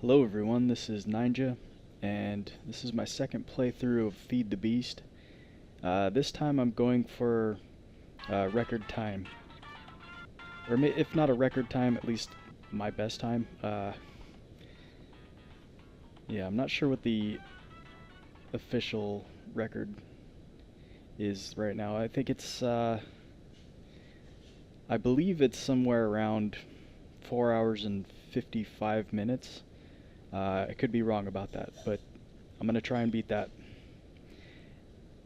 Hello everyone, this is Ninja, and this is my second playthrough of Feed the Beast. This time I'm going for record time. Or if not a record time, at least my best time. Yeah, I'm not sure what the official record is right now. I think it's, I believe it's somewhere around 4 hours and 55 minutes. I could be wrong about that, but I'm going to try and beat that.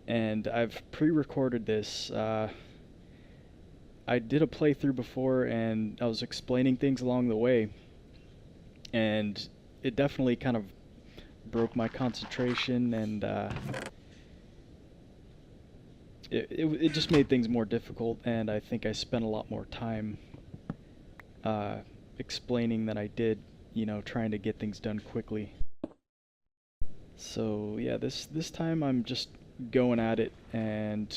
And I've pre-recorded this. I did a playthrough before and I was explaining things along the way, and it definitely kind of broke my concentration, and it just made things more difficult, and I think I spent a lot more time explaining than I did, trying to get things done quickly. So yeah, this time I'm just going at it, and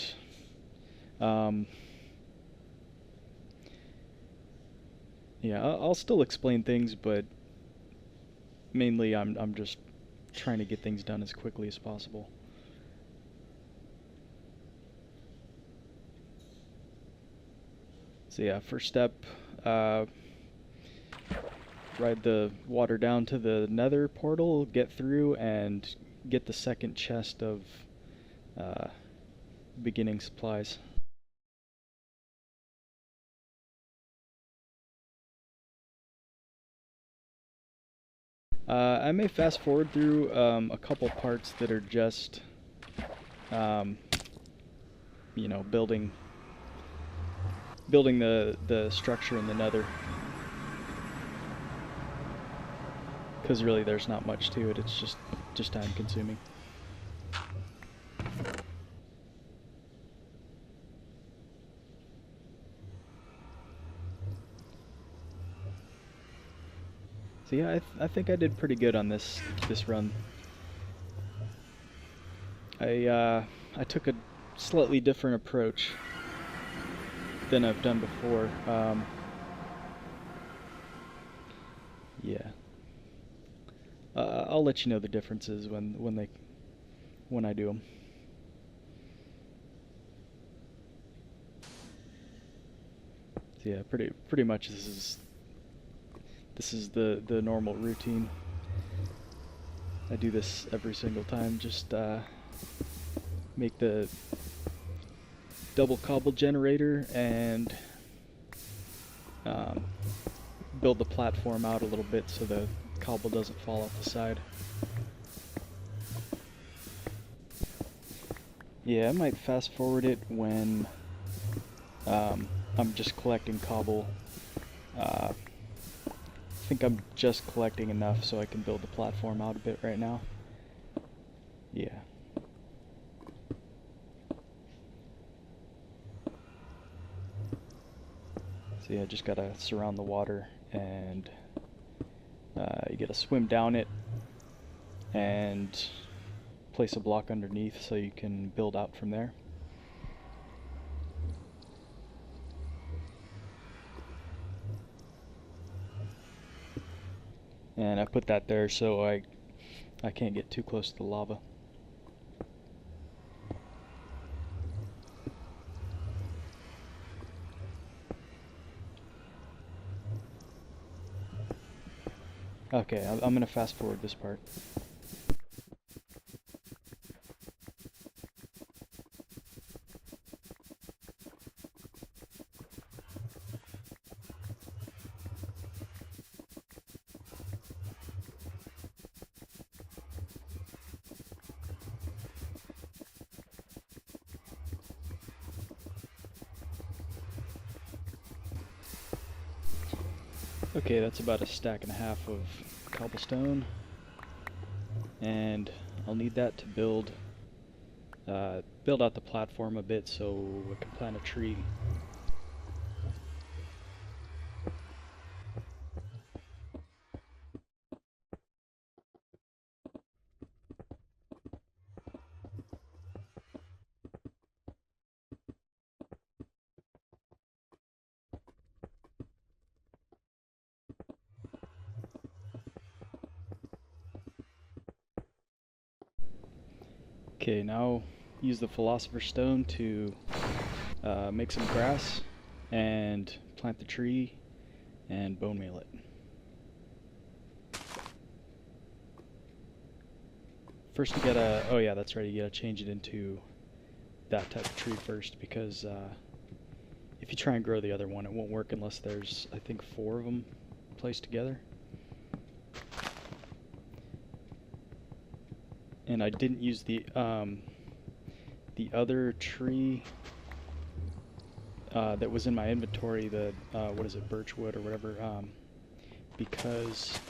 um, yeah, I'll still explain things, but mainly I'm just trying to get things done as quickly as possible. So yeah, first step, ride the water down to the nether portal, get through, and get the second chest of uh, beginning supplies. I may fast forward through a couple parts that are just, um, building the structure in the nether, because really there's not much to it. It's just time consuming. So yeah, I think I did pretty good on this run. I took a slightly different approach than I've done before. Yeah, I'll let you know the differences when I do them. So yeah, pretty much this is the normal routine. I do this every single time. Just make the double cobble generator and um, build the platform out a little bit so the cobble doesn't fall off the side. Yeah, I might fast forward it when I'm just collecting cobble. I think I'm just collecting enough so I can build the platform out a bit right now. Yeah. So yeah, just gotta surround the water, and you gotta swim down it and place a block underneath so you can build out from there. And I put that there so I can't get too close to the lava. Okay, I'm gonna fast forward this part. Okay, that's about a stack and a half of cobblestone, and I'll need that to build out the platform a bit so I can plant a tree. Okay, now use the Philosopher's Stone to make some grass and plant the tree and bone meal it. First you gotta, oh yeah, that's right, you gotta change it into that type of tree first, because if you try and grow the other one, it won't work unless there's, I think, 4 of them placed together. And I didn't use the other tree that was in my inventory, the what is it, birchwood or whatever, because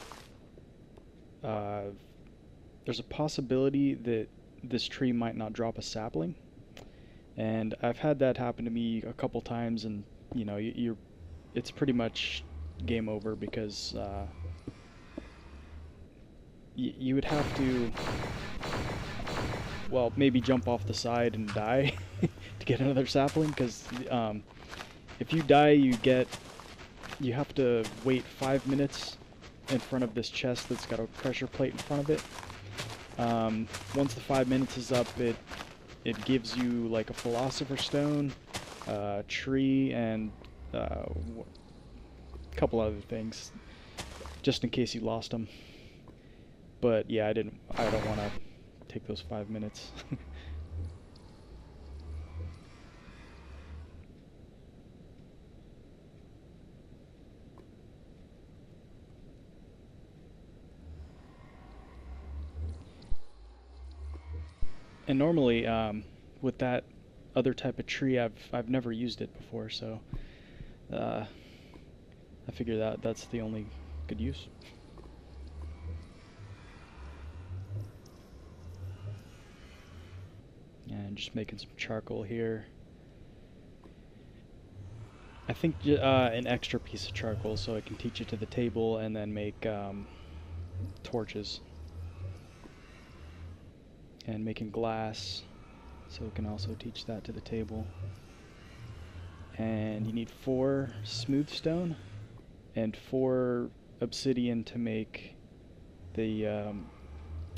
there's a possibility that this tree might not drop a sapling, and I've had that happen to me a couple times, and you know, it's pretty much game over, because you would have to, well, maybe jump off the side and die to get another sapling, because if you die, you have to wait 5 minutes in front of this chest that's got a pressure plate in front of it. Once the 5 minutes is up, it gives you like a Philosopher's Stone, tree, and a couple other things, just in case you lost them. But yeah, I don't want to take those 5 minutes. And normally, with that other type of tree, I've never used it before, so I figure that's the only good use. And just making some charcoal here. I think an extra piece of charcoal so I can teach it to the table and then make torches. And making glass, so we can also teach that to the table. And you need 4 smooth stone and 4 obsidian to make the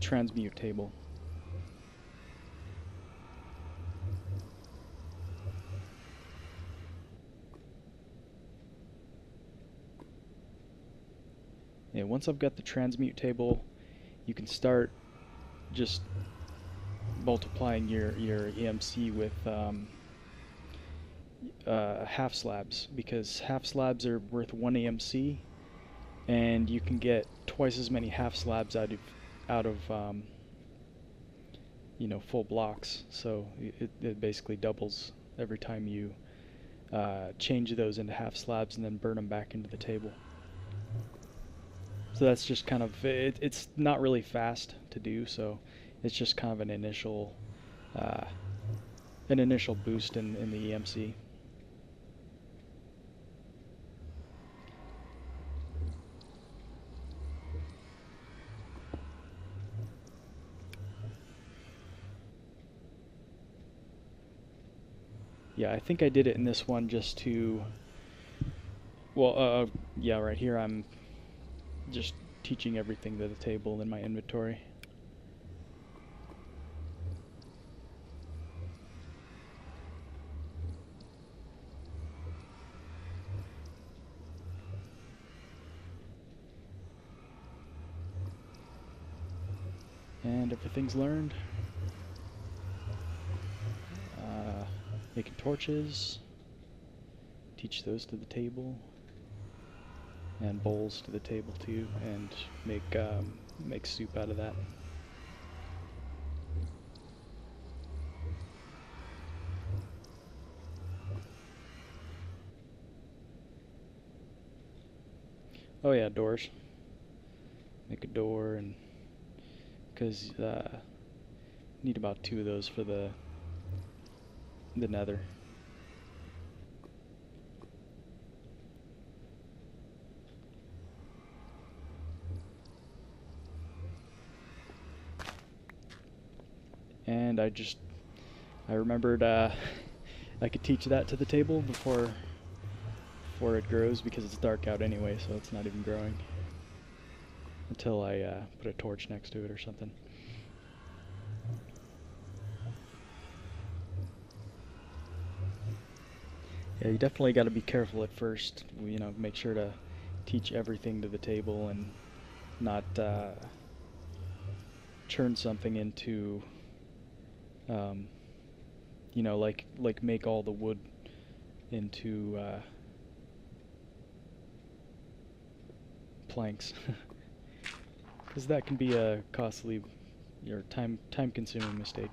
transmute table. Yeah, once I've got the transmute table, you can start just multiplying your EMC with half slabs, because half slabs are worth 1 EMC, and you can get twice as many half slabs out of you know, full blocks. So it basically doubles every time you change those into half slabs and then burn them back into the table. So that's just kind of, it's not really fast to do, so it's just kind of an initial boost in the EMC. Yeah, I think I did it in this one just to, well, yeah, right here I'm just teaching everything to the table in my inventory. And everything's learned. Making torches, teach those to the table, and bowls to the table too, and make soup out of that. Oh yeah, doors. Make a door, and because need about 2 of those for the nether. And I remembered I could teach that to the table before it grows, because it's dark out anyway, so it's not even growing until I put a torch next to it or something. Yeah, you definitely got to be careful at first. You know, make sure to teach everything to the table and not turn something into, um, you know, like make all the wood into planks, because that can be a costly or time consuming mistake.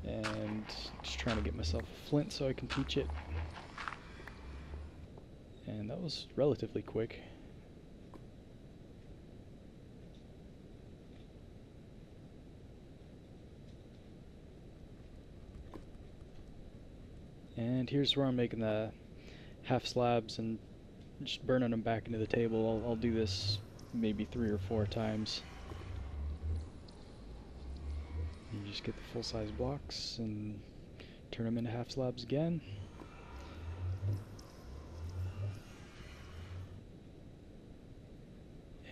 And just trying to get myself a flint so I can teach it. And that was relatively quick. And here's where I'm making the half slabs and just burning them back into the table. I'll do this maybe 3 or 4 times. You just get the full-size blocks and turn them into half slabs again.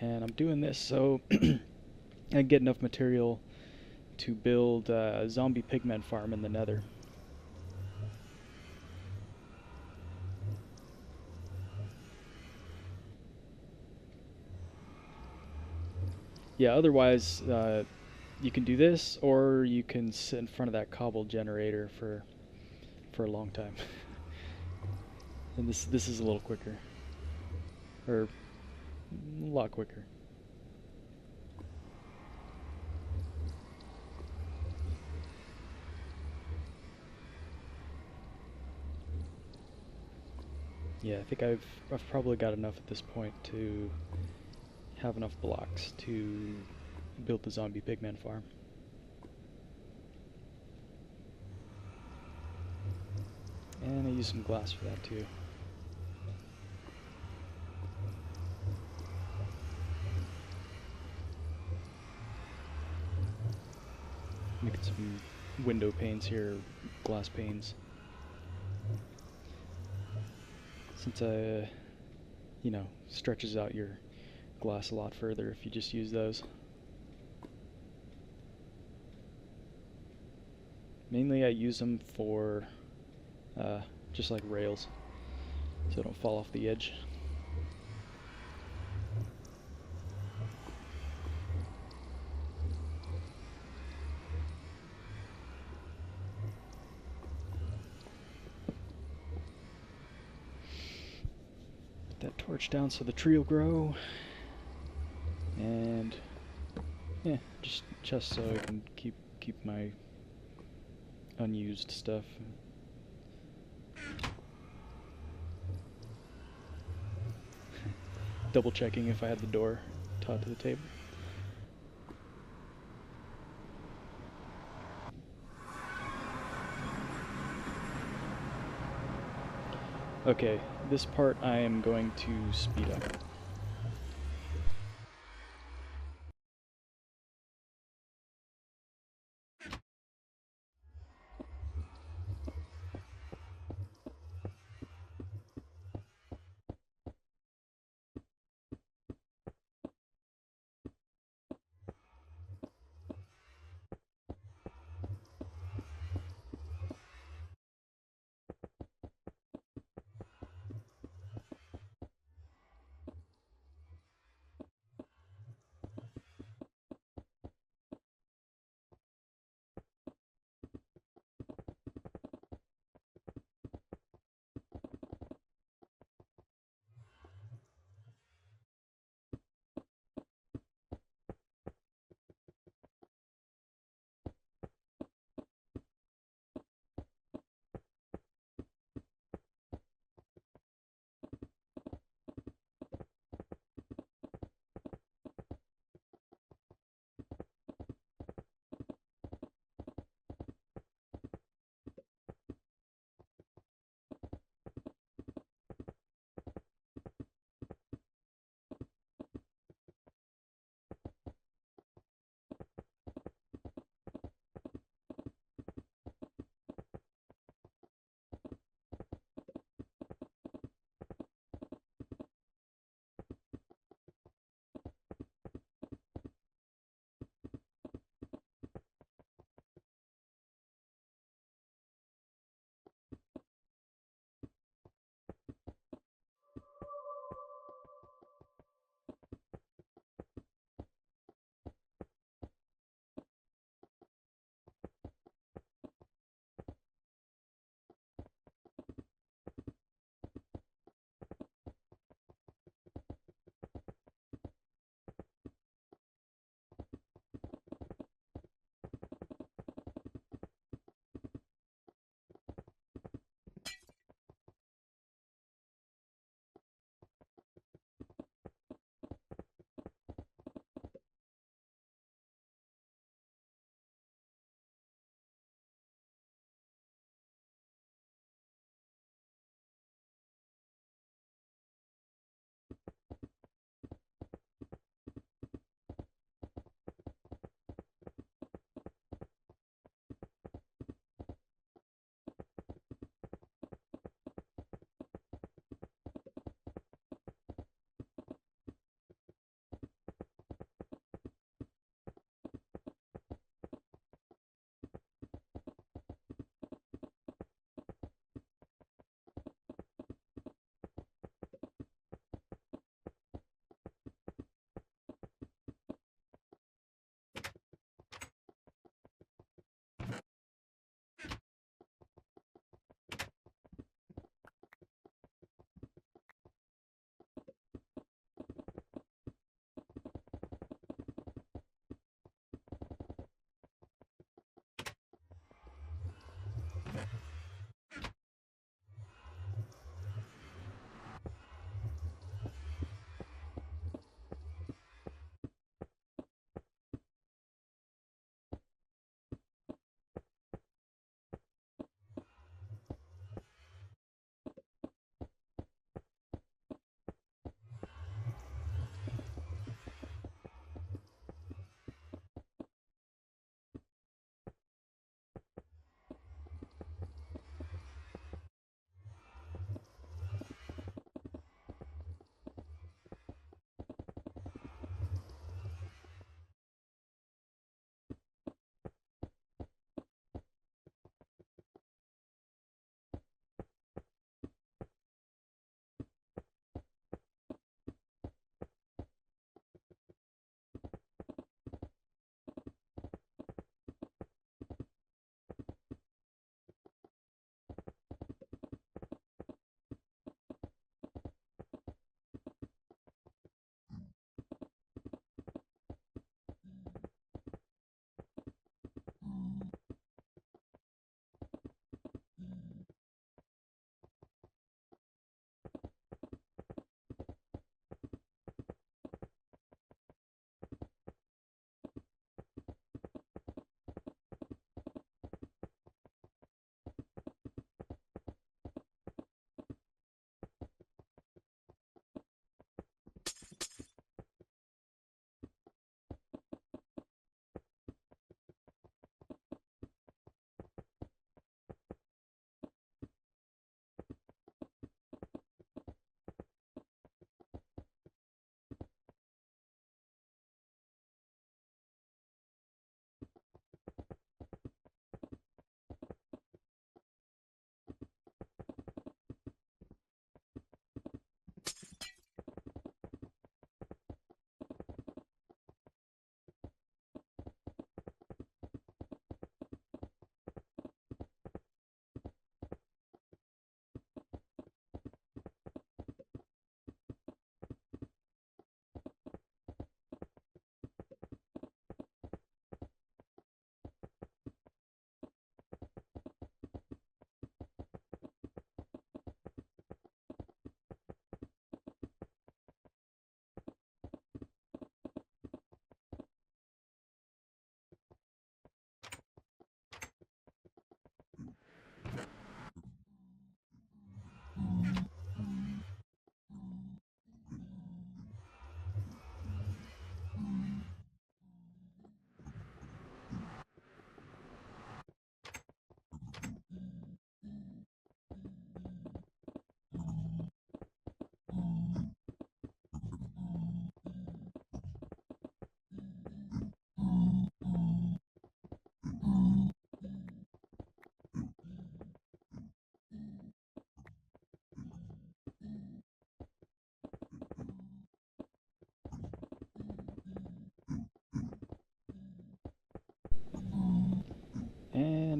And I'm doing this so I get enough material to build a zombie pigman farm in the nether. Yeah, otherwise you can do this, or you can sit in front of that cobble generator for a long time. And this is a little quicker, or a lot quicker. Yeah, I think I've probably got enough at this point to have enough blocks to build the zombie pigman farm. And I use some glass for that too. Making some window panes here, glass panes. Since you know, stretches out your glass a lot further if you just use those. Mainly I use them for just like rails, so they don't fall off the edge. Put that torch down so the tree will grow. And yeah, just so I can keep my unused stuff. Double checking if I had the door taught to the table. Okay, this part I am going to speed up.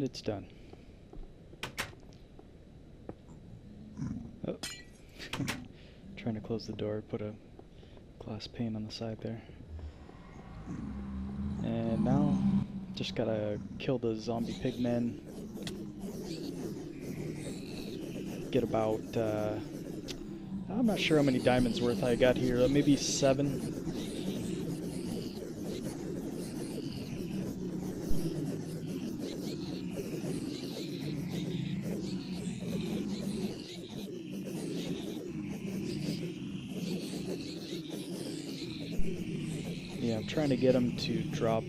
And it's done. Oh. Trying to close the door, put a glass pane on the side there. And now, just gotta kill the zombie pigmen. Get about, I'm not sure how many diamonds worth I got here, maybe 7. Yeah, I'm trying to get them to drop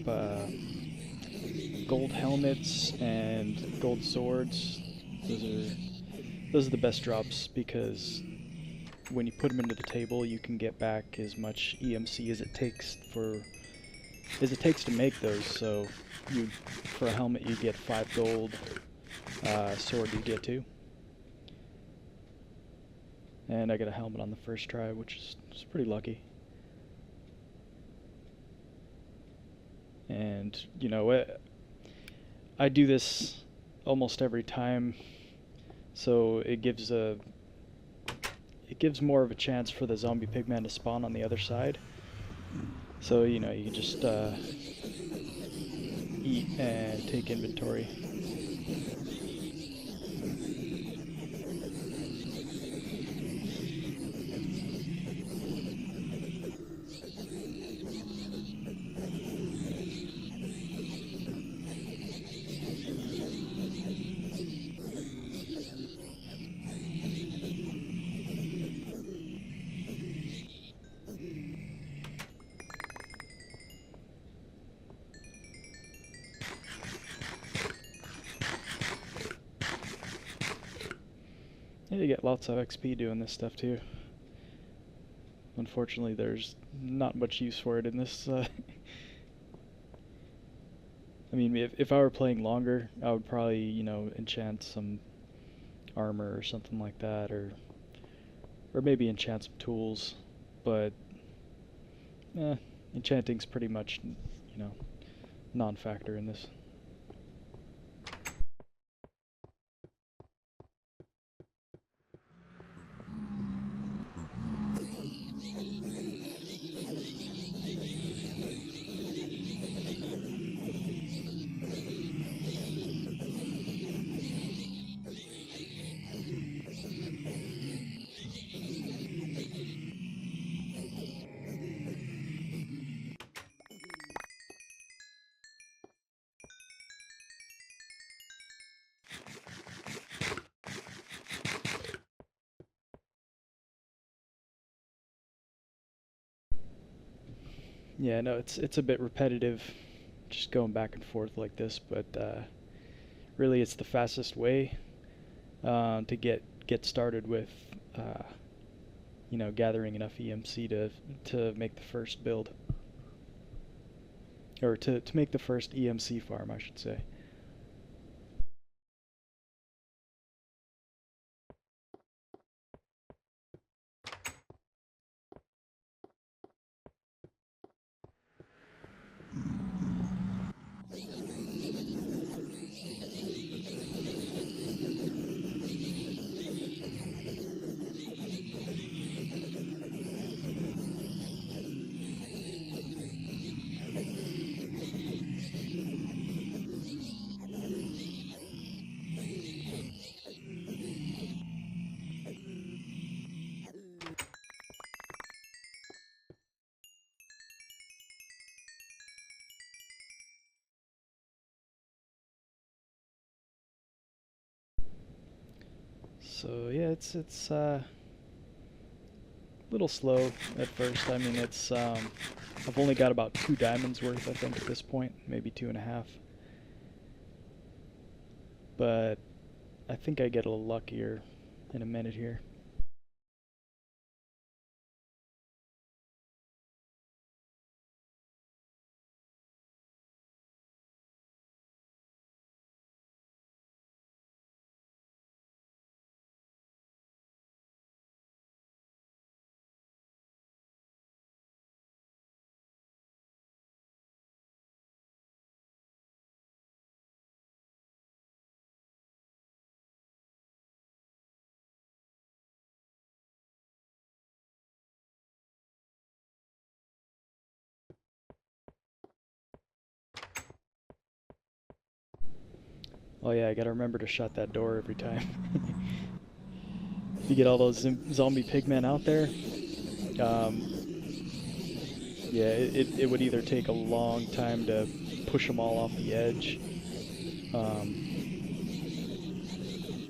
gold helmets and gold swords. Those are the best drops, because when you put them into the table, you can get back as much EMC as it takes to make those. So for a helmet you get 5 gold, sword you get 2. And I got a helmet on the first try, which is pretty lucky. And you know, I do this almost every time, so it gives more of a chance for the zombie pigman to spawn on the other side. So you know, you can just eat and take inventory. Yeah, you get lots of XP doing this stuff too. Unfortunately, there's not much use for it in this. I mean, if I were playing longer, I would probably, you know, enchant some armor or something like that, or maybe enchant some tools. But enchanting's pretty much, you know, non-factor in this. Yeah, no, it's a bit repetitive, just going back and forth like this, but really it's the fastest way to get started with, you know, gathering enough EMC to make the first build, or to make the first EMC farm, I should say. So yeah, it's a little slow at first. I mean, it's I've only got about 2 diamonds worth, I think, at this point, maybe 2.5. But I think I get a little luckier in a minute here. Oh yeah, I gotta remember to shut that door every time. If you get all those zombie pigmen out there, um, yeah, it would either take a long time to push them all off the edge. Um,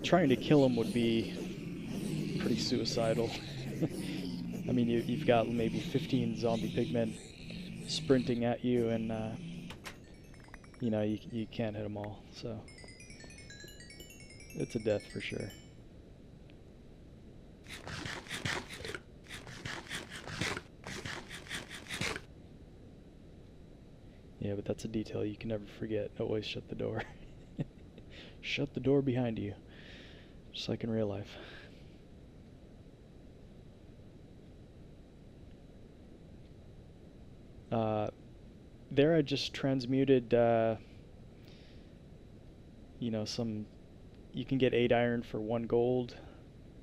Trying to kill them would be pretty suicidal. I mean, you've got maybe 15 zombie pigmen sprinting at you, and you know you can't hit them all. So it's a death for sure. Yeah, but that's a detail you can never forget. Always shut the door. Shut the door behind you, just like in real life. There I just transmuted, you know, you can get 8 iron for 1 gold,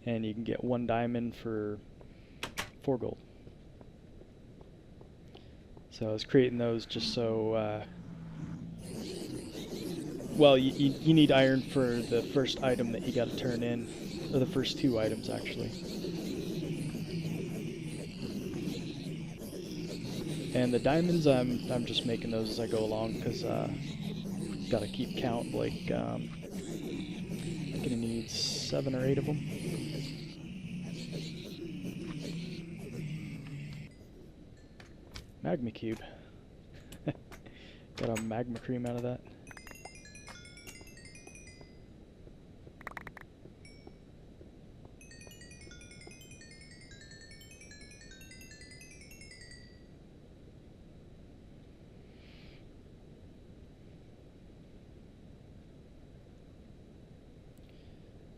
and you can get 1 diamond for 4 gold. So I was creating those just so, well, you need iron for the first item that you got to turn in, or the first 2 items actually. And the diamonds, I'm just making those as I go along because gotta keep count. Like I'm gonna need 7 or 8 of them. Magma cube. Got a magma cream out of that.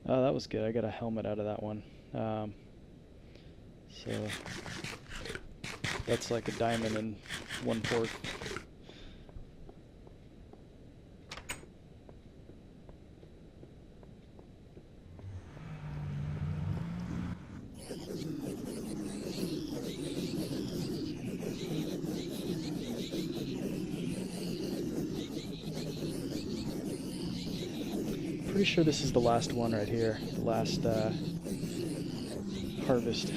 Oh, that was good. I got a helmet out of that one. So that's like a diamond and 1/4. Pretty sure this is the last one right here. The last harvest.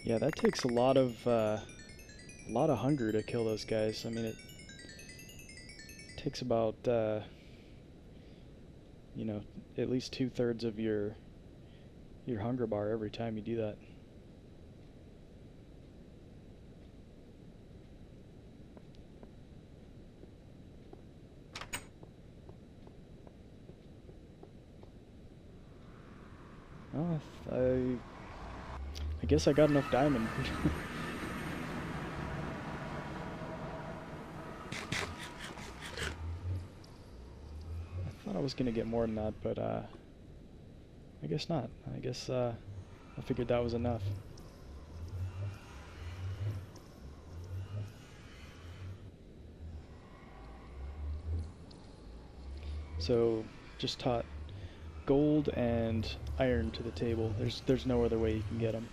Yeah, that takes a lot of hunger to kill those guys. I mean, it takes about you know, at least 2/3 of your hunger bar every time you do that. Oh, I guess I got enough diamond. I thought I was gonna get more than that, but I guess not. I guess I figured that was enough. So just taught gold and iron to the table. There's no other way you can get them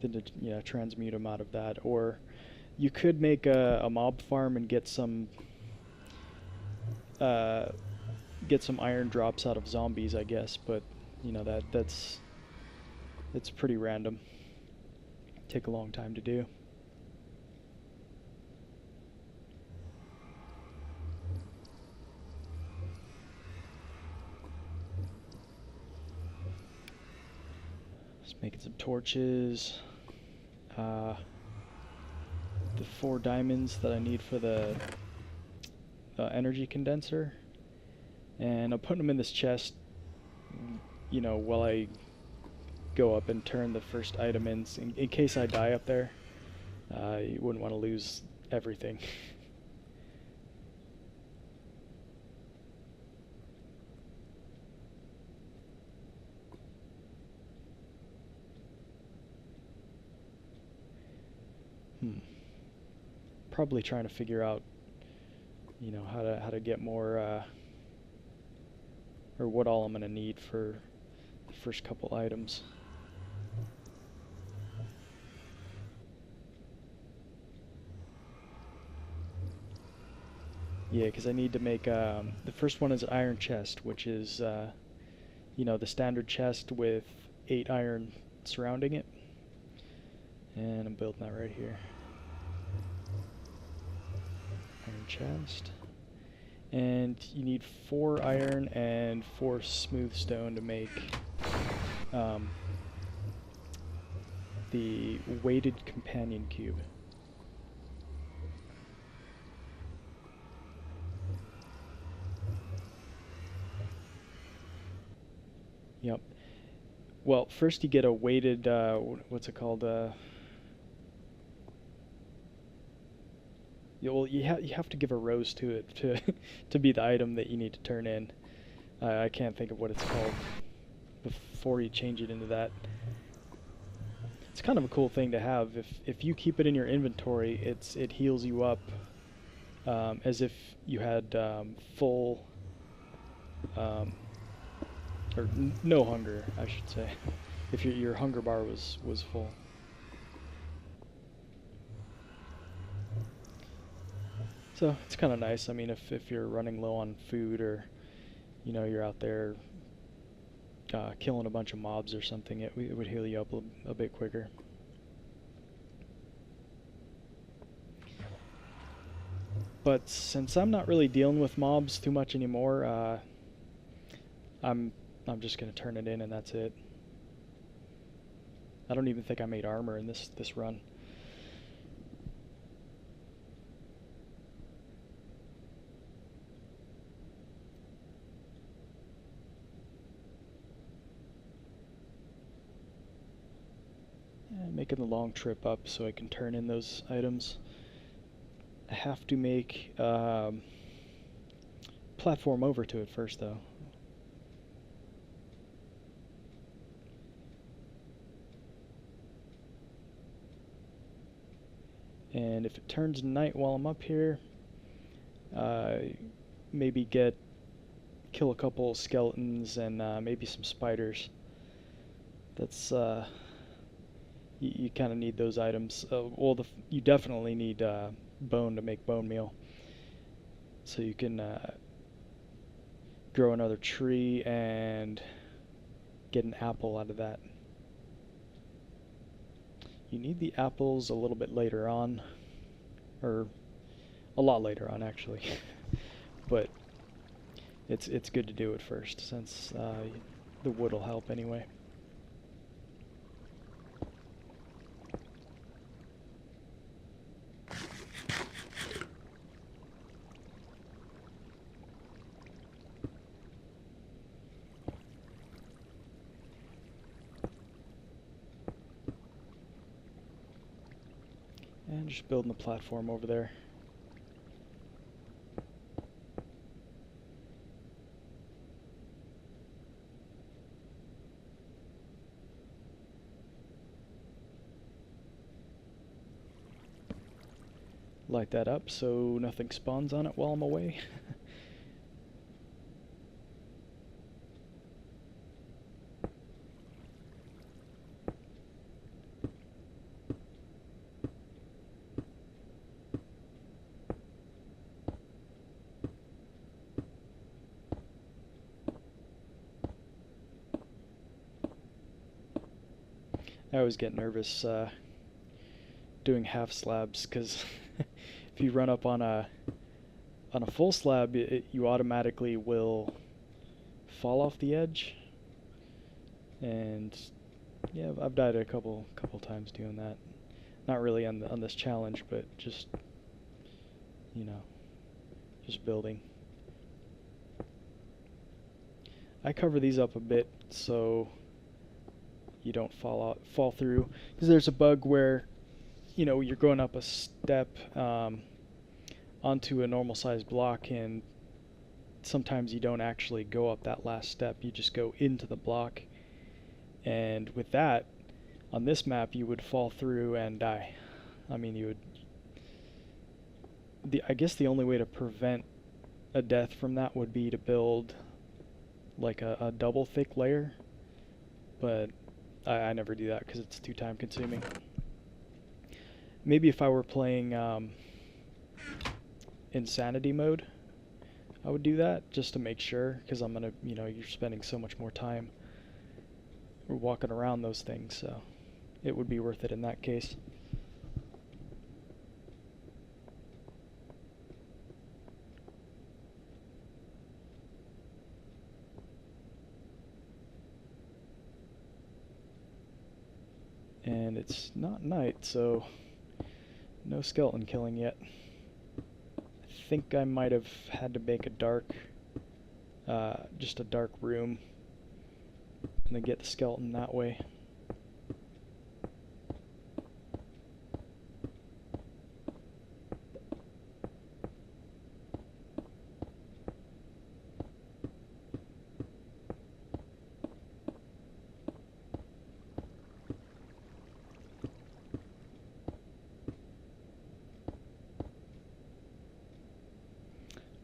than to, you know, transmute them out of that. Or you could make a mob farm and get some iron drops out of zombies, I guess. But you know that's it's pretty random. Take a long time to do. Just making some torches. The 4 diamonds that I need for the energy condenser, and I'm putting them in this chest, you know, while I go up and turn the first item in case I die up there. You wouldn't want to lose everything. Probably trying to figure out you know, how to get more, or what all I'm gonna need for the first couple items. Yeah, because I need to make, the first one is an iron chest, which is, you know, the standard chest with 8 iron surrounding it. And I'm building that right here. Iron chest. And you need 4 iron and 4 smooth stone to make the weighted companion cube. Yep. Well, first you get a weighted, what's it called? You have to give a rose to it to to be the item that you need to turn in. I can't think of what it's called before you change it into that. It's kind of a cool thing to have. If you keep it in your inventory, it heals you up as if you had full or no hunger, I should say. If your hunger bar was full. So it's kind of nice. I mean, if you're running low on food, or you know, you're out there killing a bunch of mobs or something, it would heal you up a bit quicker. But since I'm not really dealing with mobs too much anymore, I'm just gonna turn it in and that's it. I don't even think I made armor in this run. And making the long trip up so I can turn in those items. I have to make platform over to it first though. And if it turns night while I'm up here, maybe kill a couple skeletons and maybe some spiders. That's you kind of need those items. Well, you definitely need bone to make bone meal, so you can grow another tree and get an apple out of that. You need the apples a little bit later on, or a lot later on actually, but it's good to do it first since the wood will help anyway. And just building the platform over there. Light that up so nothing spawns on it while I'm away. I always get nervous doing half slabs because if you run up on a full slab, you automatically will fall off the edge. And yeah, I've died a couple times doing that. Not really on this challenge, but just, you know, just building. I cover these up a bit so you don't fall through, because there's a bug where, you know, you're going up a step onto a normal sized block, and sometimes you don't actually go up that last step, you just go into the block, and with that, on this map, you would fall through and die. I mean, I guess the only way to prevent a death from that would be to build like a double thick layer, but I never do that because it's too time consuming. Maybe if I were playing insanity mode, I would do that just to make sure, because I'm gonna, you're spending so much more time walking around those things, so it would be worth it in that case. And it's not night, so no skeleton killing yet. I think I might have had to make a dark, just a dark room, and then get the skeleton that way.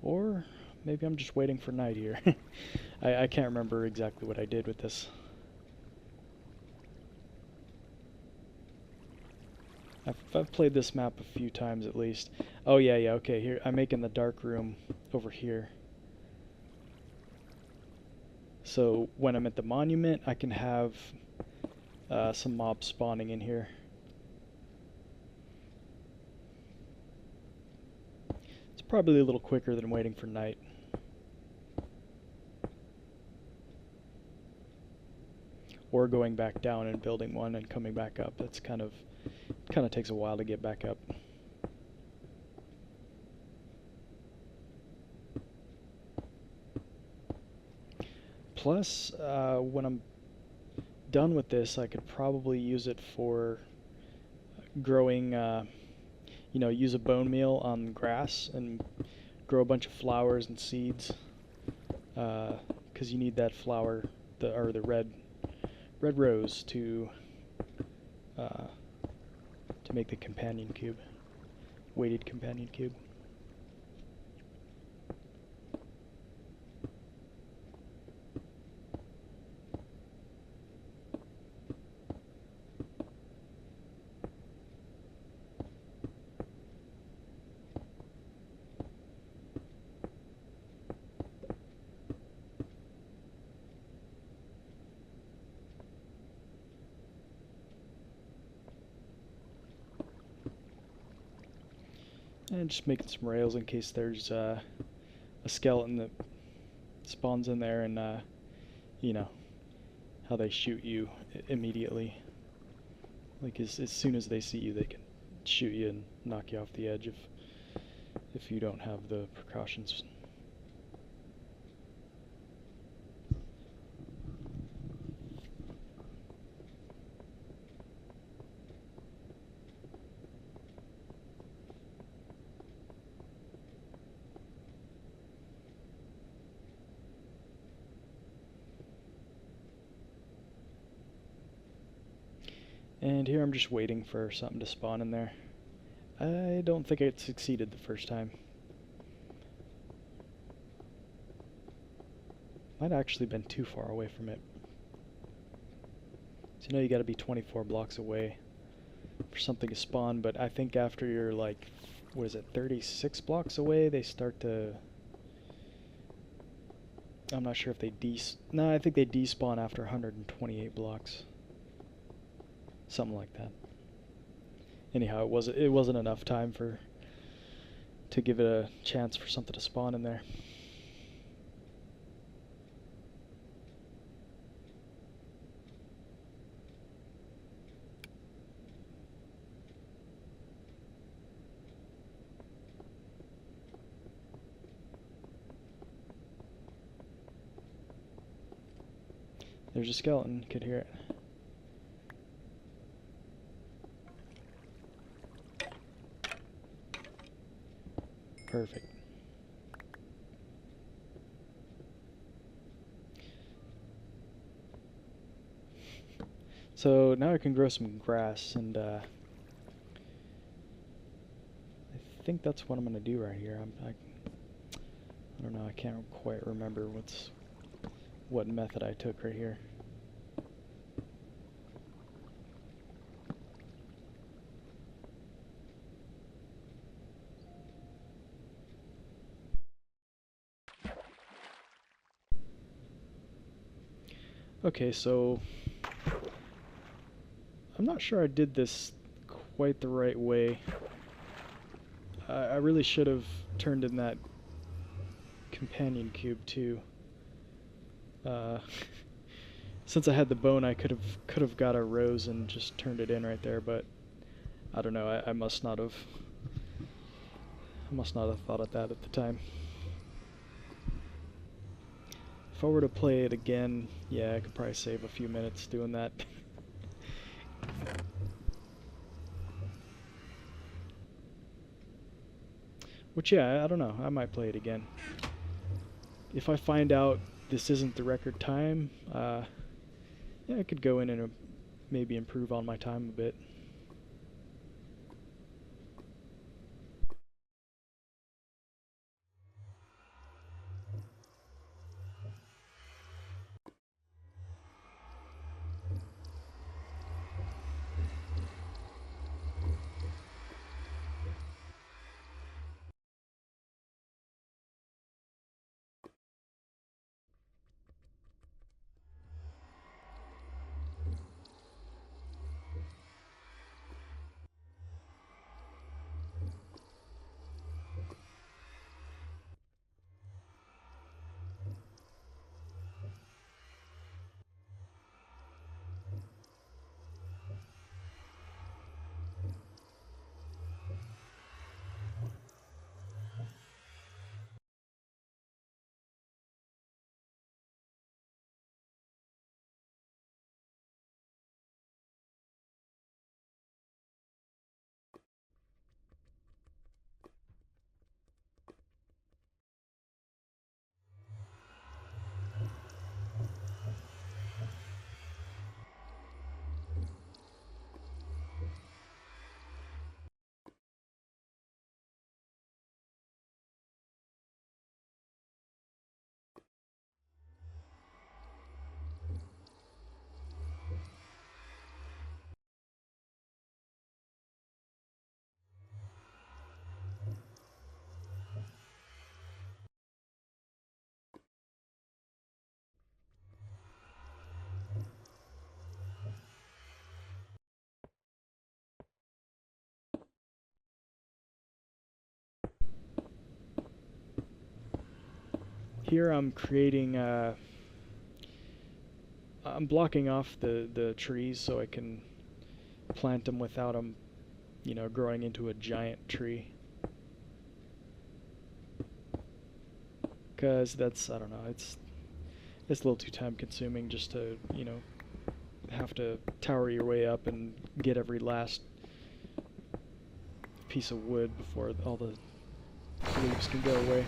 Or maybe I'm just waiting for night here. I can't remember exactly what I did with this. I've played this map a few times at least. Oh yeah, okay, here, I'm making the dark room over here. So when I'm at the monument, I can have some mobs spawning in here. It's probably a little quicker than waiting for night. Or going back down and building one and coming back up. That's kind of takes a while to get back up. Plus, when I'm done with this, I could probably use it for growing, use a bone meal on grass and grow a bunch of flowers and seeds. Because you need that flower, the red rose to make the companion cube, weighted companion cube. And just making some rails in case there's a skeleton that spawns in there and, how they shoot you immediately. Like, as soon as they see you, they can shoot you and knock you off the edge if you don't have the precautions. And here I'm just waiting for something to spawn in there. I don't think it succeeded the first time. Might have actually been too far away from it. So you gotta be 24 blocks away for something to spawn, but I think after you're like, 36 blocks away, they start to... I'm not sure if they No, I think they despawn after 128 blocks. Something like that. Anyhow, it wasn't enough time to give it a chance for something to spawn in there. There's a skeleton, could hear it. Perfect. So now I can grow some grass, and I think that's what I'm gonna do right here. I don't know. I can't quite remember what method I took right here. Okay, so I'm not sure I did this quite the right way. I really should have turned in that companion cube too. Since I had the bone, I could have got a rose and just turned it in right there, but I don't know. I must not have thought of that at the time. If I were to play it again, yeah, I could probably save a few minutes doing that. Which, yeah, I don't know. I might play it again. If I find out this isn't the record time, yeah, I could go in and maybe improve on my time a bit. Here I'm creating, I'm blocking off the trees so I can plant them without them, you know, growing into a giant tree. Because that's, I don't know, it's a little too time consuming just to, you know, have to tower your way up and get every last piece of wood before all the leaves can go away.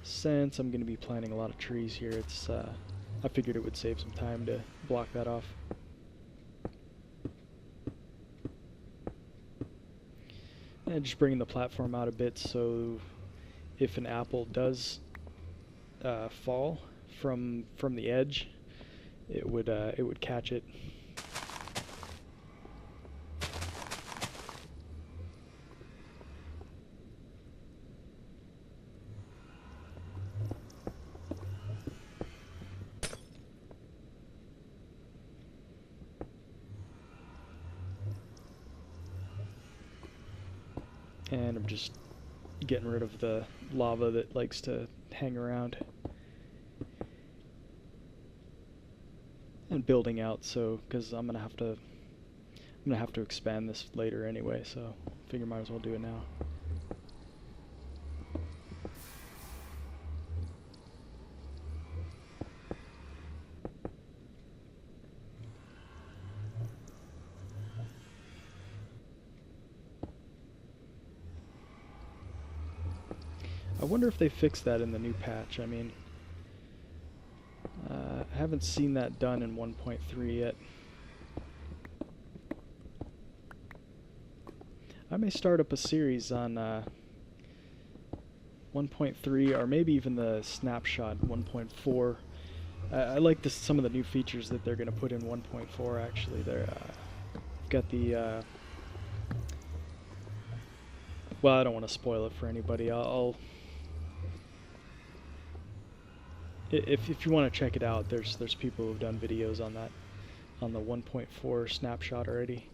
Since I'm going to be planting a lot of trees here, it's I figured it would save some time to block that off. And just bringing the platform out a bit so if an apple does fall from the edge, it would catch it. And I'm just getting rid of the lava that likes to hang around. And building out, so because I'm gonna have to expand this later anyway, so I figure might as well do it now. I wonder if they fixed that in the new patch. I mean, I haven't seen that done in 1.3 yet. I may start up a series on 1.3 or maybe even the snapshot 1.4. I like some of the new features that they're going to put in 1.4. Actually, they're got the well, I don't want to spoil it for anybody. If you want to check it out, there's people who've done videos on that, on the 1.4 snapshot already.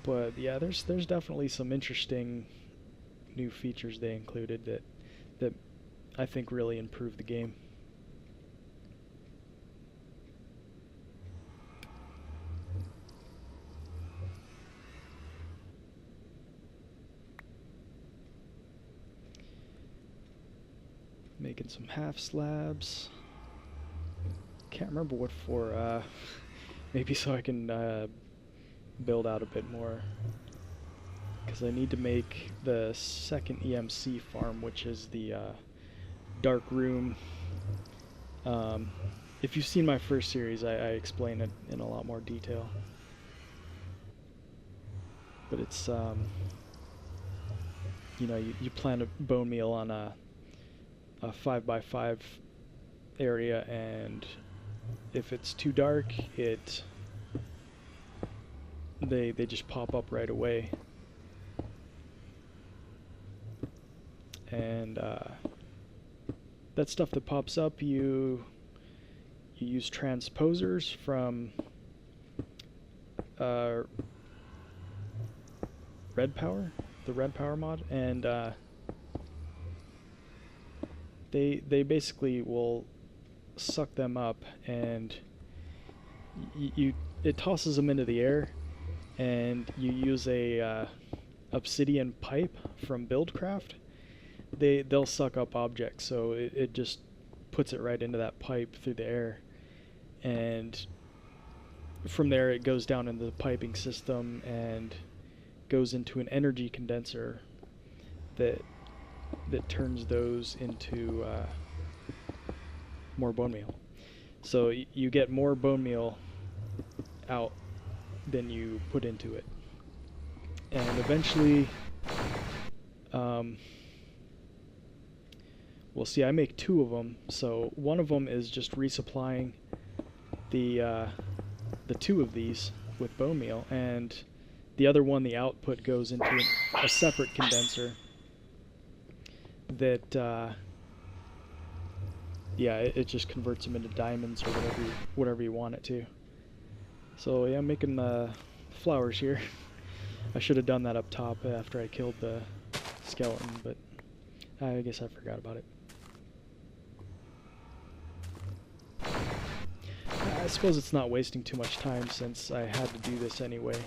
But yeah, there's definitely some interesting new features they included that I think really improve the game. Making some half slabs. Can't remember what for. Maybe so I can build out a bit more. Because I need to make the second EMC farm, which is the dark room. If you've seen my first series, I explain it in a lot more detail. But it's, you know, you plant a bone meal on a 5x5 area, and if it's too dark, they just pop up right away. And that stuff that pops up, you use transposers from Red Power, the Red Power mod, and they basically will suck them up, and it tosses them into the air, and you use a obsidian pipe from Buildcraft. They'll suck up objects, so it just puts it right into that pipe through the air, and from there it goes down into the piping system and goes into an energy condenser that turns those into more bone meal. So you get more bone meal out than you put into it, and eventually well, see, I make two of them, so one of them is just resupplying the two of these with bone meal, and the other one, the output, goes into a separate condenser that yeah, it just converts them into diamonds or whatever you want it to. So yeah, I'm making flowers here. I should have done that up top after I killed the skeleton, but I guess I forgot about it. I suppose it's not wasting too much time since I had to do this anyway,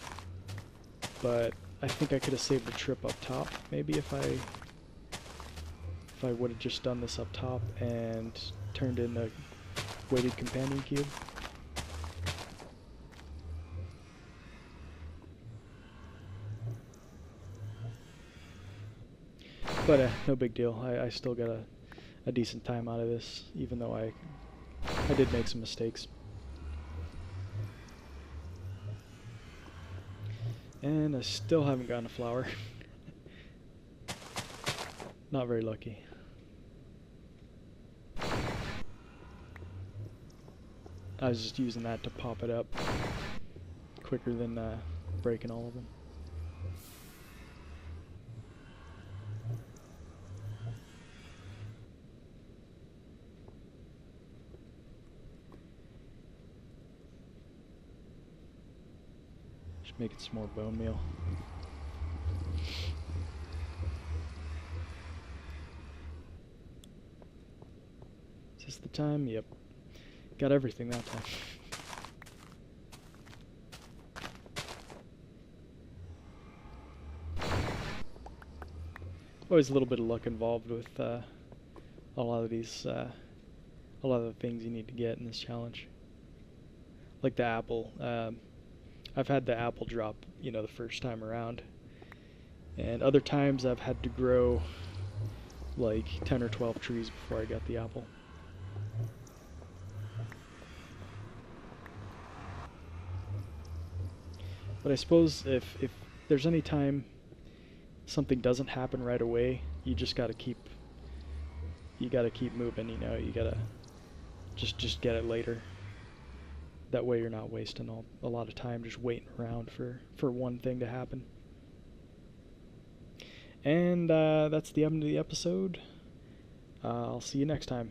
but I think I could have saved the trip up top, maybe if I would have just done this up top and turned in a weighted companion cube. But no big deal. I still got a decent time out of this, even though I did make some mistakes. And I still haven't gotten a flower. Not very lucky. I was just using that to pop it up quicker than breaking all of them. Just making some more bone meal. Is this the time? Yep. Got everything that time. Always a little bit of luck involved with a lot of these, a lot of the things you need to get in this challenge. Like the apple. I've had the apple drop, you know, the first time around. And other times I've had to grow like 10 or 12 trees before I got the apple. But I suppose if there's any time something doesn't happen right away, you just gotta keep moving. You know, you gotta just get it later. That way you're not wasting a lot of time just waiting around for one thing to happen. And that's the end of the episode. I'll see you next time.